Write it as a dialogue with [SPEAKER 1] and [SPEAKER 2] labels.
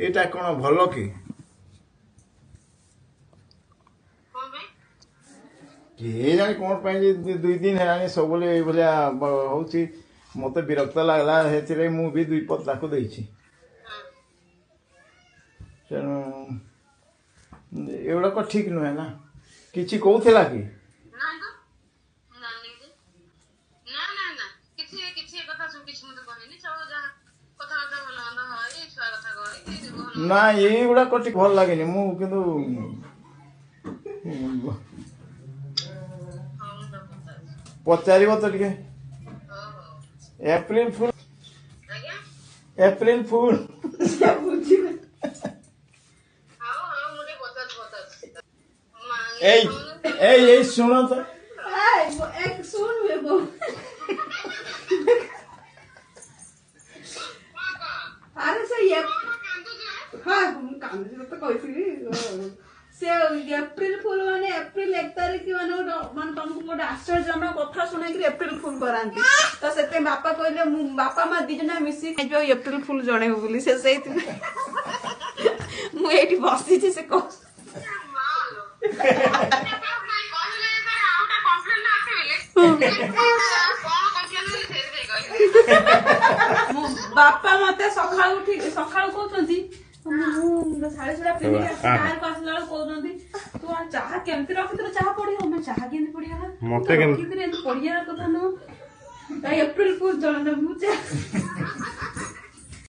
[SPEAKER 1] ଏଇଟା କ'ଣ ଭଲ କି? କିଏ ଜାଣି କ'ଣ ପାଇଁ ଯେ 2 ଦିନ ହେଲାଣି ସବୁବେଳେ ଏଇଭଳିଆ ହେଉଛି। ମୋତେ ବିରକ୍ତ ଲାଗିଲା, ସେଥିରେ ମୁଁ ବି 2 ପଦ ତାକୁ ଦେଇଛି। ତେଣୁ ଏଗୁଡ଼ାକ ଠିକ୍ ନୁହେଁ ନା। କିଛି କହୁଥିଲା କି? ନା ଏଇଗୁଡ଼ାକ ଟିକେ ଭଲ ଲାଗେନି। ମୁଁ କିନ୍ତୁ ପଚାରିବ ତ ଟିକେ। ଏପ୍ରିଲ ଫୁଲ ଏଇ ଶୁଣ ତ,
[SPEAKER 2] एप्रिल फुल माने एप्रिल 1 तारीख माने तुमको गोटे आश्चर्यजनक कथा शुणी एप्रिल फुल करांती। तो से बापा कहले बापा माँ 2 जना मिसी एप्रिल फुल जणेबो बोली से मु एठी बसी छी से कह बापा मते सखा उठी सखा कहतंती साढ़े 6 फिर कार को आसला कहतंती तू चाहा केमती रखित चाहा पड़ी हम चाहा केमती पड़ी मते केमती पड़िया कथा न एप्रिल फुल जण